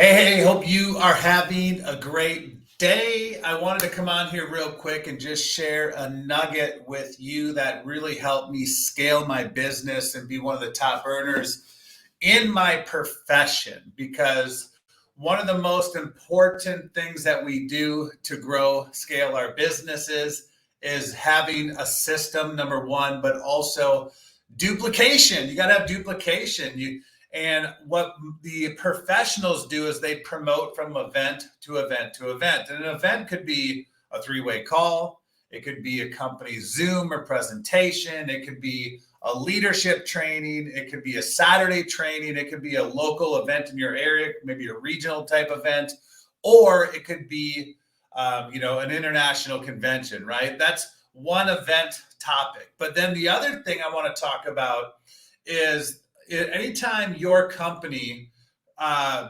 Hey, hope you are having a great day. I wanted to come on here real quick and just share a nugget with you that really helped me scale my business and be one of the top earners in my profession. Because one of the most important things that we do to grow, scale our businesses is having a system, number one, but also duplication. You got to have duplication. And what the professionals do is they promote from event to event to event. And an event could be a three-way call. It could be a company Zoom or presentation. It could be a leadership training. It could be a Saturday training. It could be a local event in your area, maybe a regional type event, or it could be, an international convention, right? That's one event topic. But then the other thing I want to talk about is anytime your company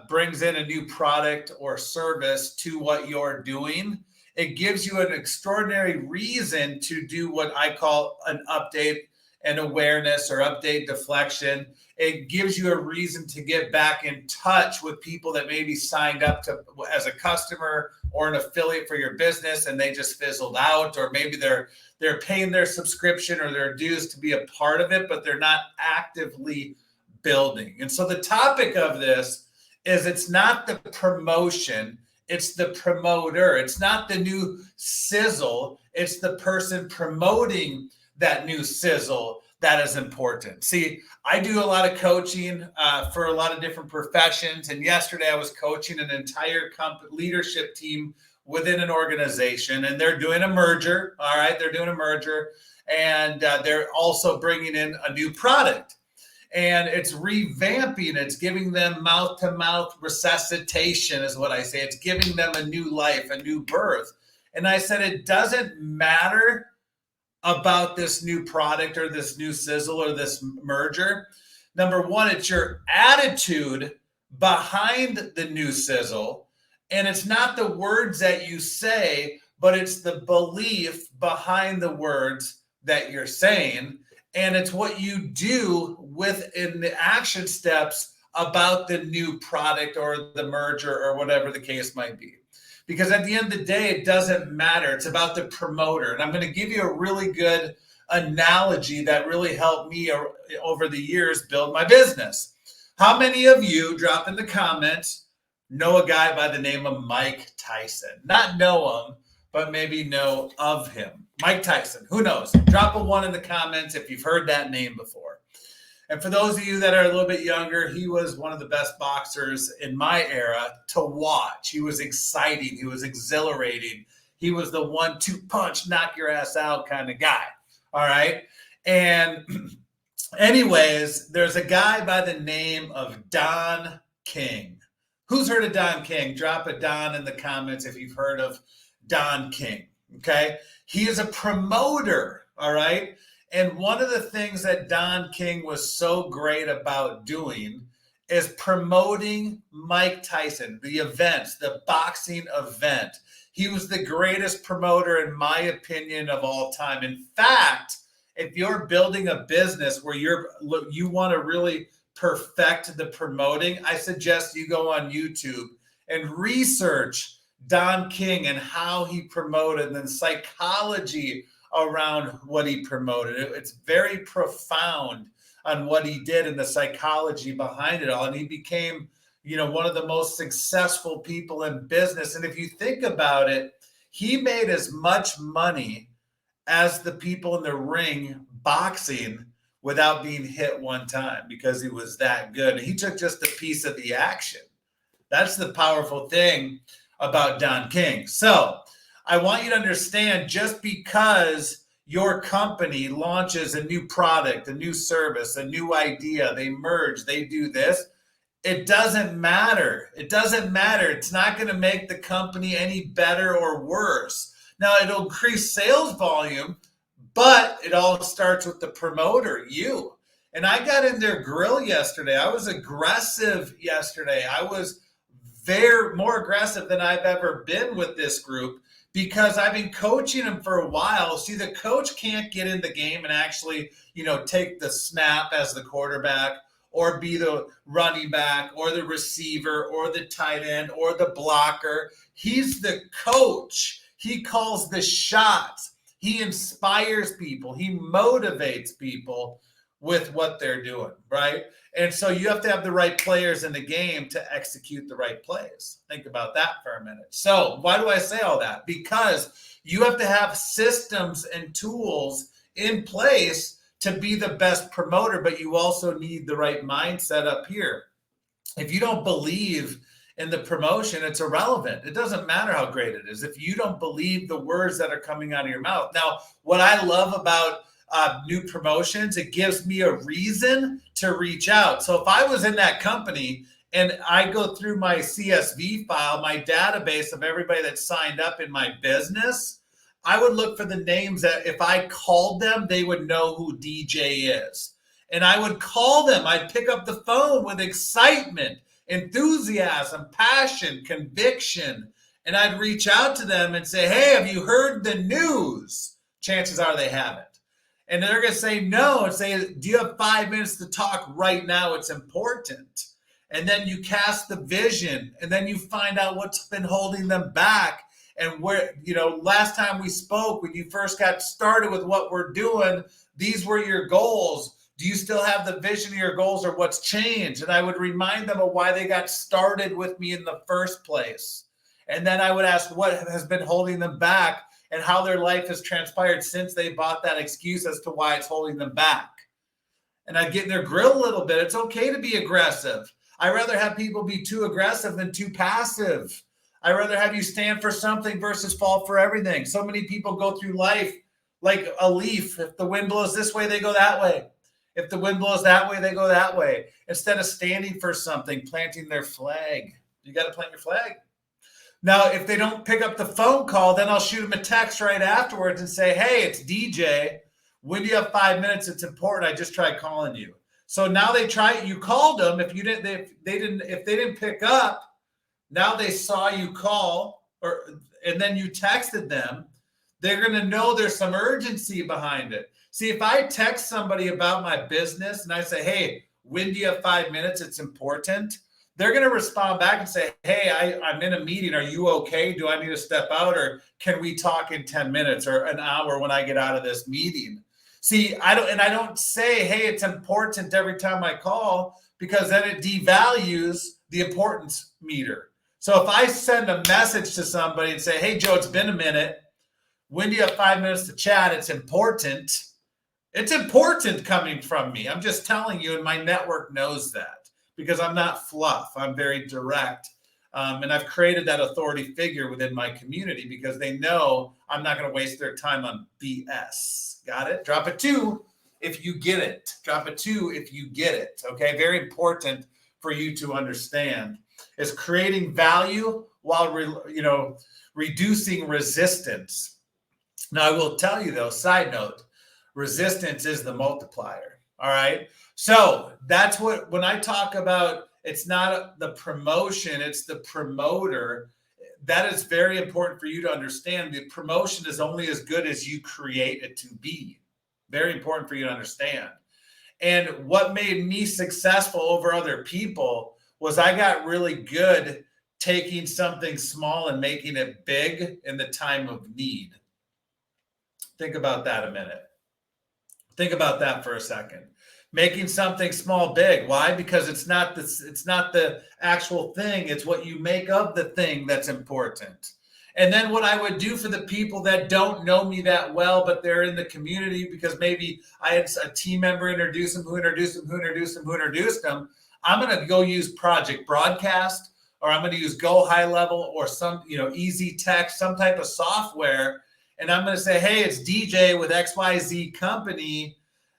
brings in a new product or service to what you're doing, it gives you an extraordinary reason to do what I call an update and awareness or update deflection. It gives you a reason to get back in touch with people that maybe signed up to as a customer or an affiliate for your business and they just fizzled out, or maybe they're paying their subscription or their dues to be a part of it, but they're not actively building. And so the topic of this is it's not the promotion, it's the promoter. It's not the new sizzle, it's the person promoting that new sizzle that is important. See, I do a lot of coaching for a lot of different professions. And yesterday I was coaching an entire leadership team within an organization, and they're doing a merger. All right, they're doing a merger, and they're also bringing in a new product. And it's revamping, it's giving them mouth to mouth resuscitation, is what I say. It's giving them a new life, a new birth. And I said, it doesn't matter about this new product or this new sizzle or this merger. Number one, it's your attitude behind the new sizzle. And it's not the words that you say, but it's the belief behind the words that you're saying. And it's what you do within the action steps about the new product or the merger or whatever the case might be. Because at the end of the day, it doesn't matter. It's about the promoter. And I'm going to give you a really good analogy that really helped me over the years build my business. How many of you, drop in the comments, know a guy by the name of Mike Tyson? Not know him, but maybe know of him. Mike Tyson, who knows? Drop a 1 in the comments if you've heard that name before. And for those of you that are a little bit younger, he was one of the best boxers in my era to watch. He was exciting. He was exhilarating. He was the 1-2 punch, knock your ass out kind of guy. All right. And anyways, there's a guy by the name of Don King. Who's heard of Don King? Drop a Don in the comments if you've heard of Don King. Okay. He is a promoter. All right. And one of the things that Don King was so great about doing is promoting Mike Tyson, the events, the boxing event. He was the greatest promoter, in my opinion, of all time. In fact, if you're building a business where you want to really perfect the promoting, I suggest you go on YouTube and research Don King and how he promoted and the psychology around what he promoted. It's very profound on what he did and the psychology behind it all. And he became, one of the most successful people in business. And if you think about it, he made as much money as the people in the ring boxing without being hit one time because he was that good. And he took just a piece of the action. That's the powerful thing about Don King. So I want you to understand, just because your company launches a new product, a new service, a new idea, they merge, they do this, it doesn't matter. It doesn't matter. It's not going to make the company any better or worse. Now, it'll increase sales volume, but it all starts with the promoter, you. And I got in their grill yesterday. I was aggressive yesterday. I was more aggressive than I've ever been with this group because I've been coaching them for a while. See, the coach can't get in the game and actually, take the snap as the quarterback or be the running back or the receiver or the tight end or the blocker. He's the coach. He calls the shots. He inspires people. He motivates people with what they're doing, right? And so you have to have the right players in the game to execute the right plays. Think about that for a minute. So why do I say all that? Because you have to have systems and tools in place to be the best promoter, but you also need the right mindset up here. If you don't believe in the promotion, it's irrelevant. It doesn't matter how great it is if you don't believe the words that are coming out of your mouth. Now, what I love about new promotions, it gives me a reason to reach out. So if I was in that company and I go through my CSV file, my database of everybody that signed up in my business, I would look for the names that if I called them, they would know who DJ is. And I would call them. I'd pick up the phone with excitement, enthusiasm, passion, conviction. And I'd reach out to them and say, hey, have you heard the news? Chances are they haven't. And they're going to say no and say, do you have 5 minutes to talk right now? It's important. And then you cast the vision and then you find out what's been holding them back. And where, last time we spoke, when you first got started with what we're doing, these were your goals. Do you still have the vision of your goals, or what's changed? And I would remind them of why they got started with me in the first place. And then I would ask what has been holding them back and how their life has transpired since they bought that excuse as to why it's holding them back. And I'd get in their grill a little bit. It's okay to be aggressive. I'd rather have people be too aggressive than too passive. I'd rather have you stand for something versus fall for everything. So many people go through life like a leaf. If the wind blows this way, they go that way. If the wind blows that way, they go that way. Instead of standing for something, planting their flag. You got to plant your flag. Now, if they don't pick up the phone call, then I'll shoot them a text right afterwards and say, hey, it's DJ. When do you have 5 minutes? It's important. I just tried calling you. So now you called them. If they didn't pick up, now they saw you call and then you texted them. They're going to know there's some urgency behind it. See, if I text somebody about my business and I say, hey, when do you have 5 minutes? It's important. They're going to respond back and say, hey, I'm in a meeting. Are you okay? Do I need to step out, or can we talk in 10 minutes or an hour when I get out of this meeting? See, I don't say, hey, it's important every time I call, because then it devalues the importance meter. So if I send a message to somebody and say, hey, Joe, it's been a minute. When do you have 5 minutes to chat? It's important. It's important coming from me. I'm just telling you, and my network knows that, because I'm not fluff. I'm very direct. And I've created that authority figure within my community because they know I'm not going to waste their time on BS. Got it? Drop a 2 if you get it. Drop a 2 if you get it. Okay? Very important for you to understand. Is creating value while reducing resistance. Now, I will tell you, though, side note, resistance is the multiplier. All right. So that's when I talk about, it's not the promotion, it's the promoter. That is very important for you to understand. The promotion is only as good as you create it to be. Very important for you to understand. And what made me successful over other people was I got really good taking something small and making it big in the time of need. Think about that a minute. Think about that for a second. Making something small big. Why? Because it's not the actual thing. It's what you make of the thing that's important. And then what I would do for the people that don't know me that well, but they're in the community because maybe I had a team member introduce them, who introduced them, who introduced them, who introduced them. I'm going to go use Project Broadcast, or I'm going to use Go High Level, or some, Easy Text, some type of software. And I'm going to say, hey, it's DJ with XYZ company.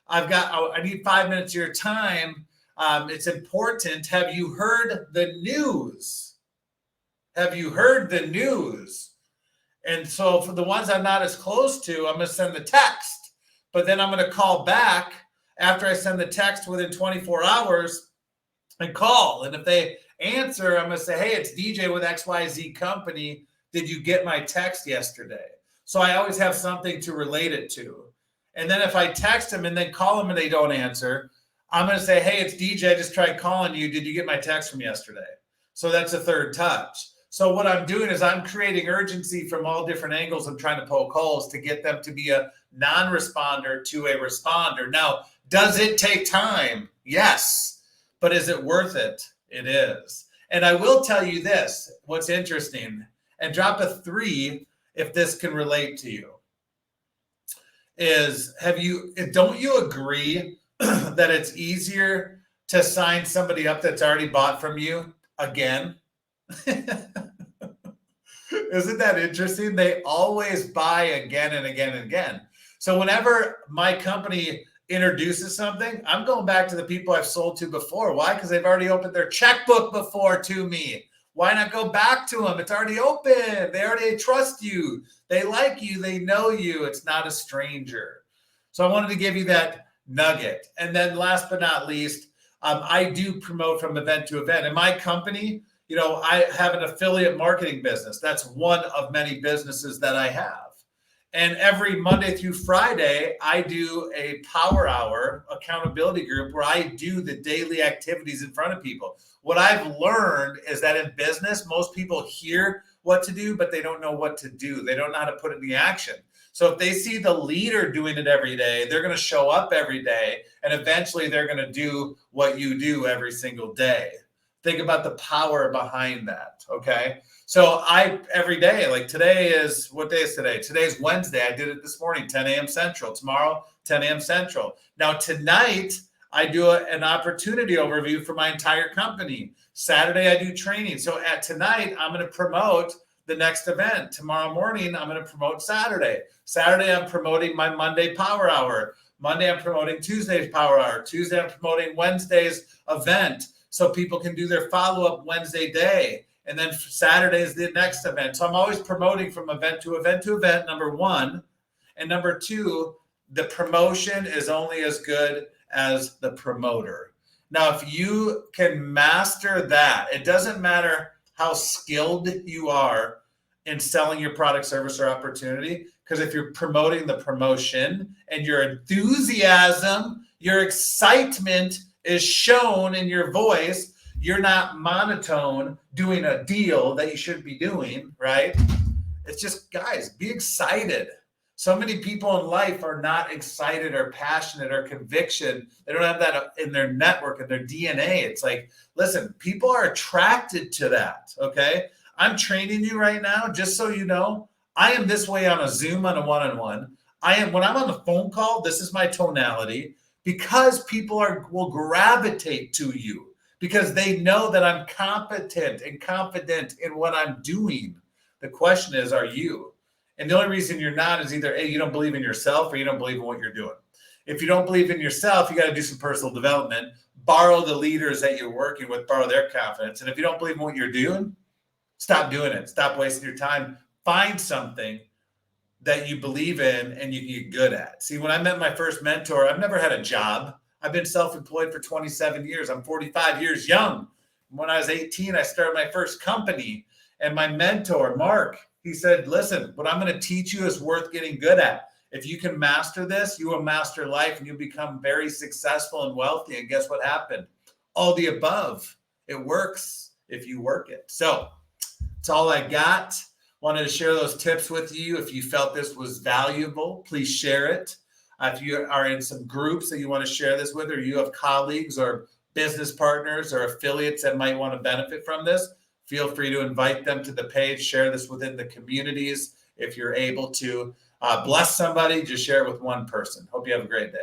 I need 5 minutes of your time. It's important. Have you heard the news? Have you heard the news? And so for the ones I'm not as close to, I'm going to send the text. But then I'm going to call back after I send the text within 24 hours and call. And if they answer, I'm going to say, hey, it's DJ with XYZ company. Did you get my text yesterday? So I always have something to relate it to. And then if I text them and then call them and they don't answer, I'm going to say, hey, it's DJ. I just tried calling you. Did you get my text from yesterday? So that's a third touch. So what I'm doing is I'm creating urgency from all different angles. I'm trying to poke holes to get them to be a non-responder to a responder. Now, does it take time? Yes. But is it worth it? It is. And I will tell you this, what's interesting, and drop a 3 if this can relate to you, is don't you agree that it's easier to sign somebody up that's already bought from you again? Isn't that interesting? They always buy again and again and again. So whenever my company introduces something, I'm going back to the people I've sold to before. Why? Because they've already opened their checkbook before to me. Why not go back to them? It's already open. They already trust you. They like you. They know you. It's not a stranger. So I wanted to give you that nugget. And then last but not least, I do promote from event to event. In my company, I have an affiliate marketing business. That's one of many businesses that I have. And every Monday through Friday, I do a power hour accountability group where I do the daily activities in front of people. What I've learned is that in business, most people hear what to do, but they don't know what to do. They don't know how to put it into action. So if they see the leader doing it every day, they're going to show up every day, and eventually they're going to do what you do every single day. Think about the power behind that, okay? So every day, like today is, what day is today? Today's Wednesday. I did it this morning, 10 a.m. Central. Tomorrow, 10 a.m. Central. Now tonight, I do an opportunity overview for my entire company. Saturday, I do training. So tonight, I'm going to promote the next event. Tomorrow morning, I'm going to promote Saturday. Saturday, I'm promoting my Monday Power Hour. Monday, I'm promoting Tuesday's Power Hour. Tuesday, I'm promoting Wednesday's event so people can do their follow-up Wednesday day. And then Saturday is the next event. So I'm always promoting from event to event to event, number one. And number two, the promotion is only as good as the promoter. Now, if you can master that, it doesn't matter how skilled you are in selling your product, service, or opportunity, because if you're promoting the promotion and your enthusiasm, your excitement is shown in your voice, you're not monotone doing a deal that you shouldn't be doing, right? It's just, guys, be excited. So many people in life are not excited or passionate or conviction. They don't have that in their network and their DNA. It's like, listen, people are attracted to that, okay? I'm training you right now, just so you know, I am this way on a Zoom, on a one-on-one. When I'm on the phone call, this is my tonality, because people will gravitate to you because they know that I'm competent and confident in what I'm doing. The question is, are you? And the only reason you're not is either A, you don't believe in yourself, or you don't believe in what you're doing. If you don't believe in yourself, you got to do some personal development, borrow the leaders that you're working with, borrow their confidence. And if you don't believe in what you're doing, stop doing it. Stop wasting your time. Find something that you believe in and you can get good at. See, when I met my first mentor, I've never had a job. I've been self-employed for 27 years. I'm 45 years young. When I was 18, I started my first company. And my mentor, Mark, he said, listen, what I'm going to teach you is worth getting good at. If you can master this, you will master life and you'll become very successful and wealthy. And guess what happened? All the above. It works if you work it. So that's all I got. Wanted to share those tips with you. If you felt this was valuable, please share it. If you are in some groups that you want to share this with, or you have colleagues or business partners or affiliates that might want to benefit from this, feel free to invite them to the page, share this within the communities. If you're able to bless somebody, just share it with one person. Hope you have a great day.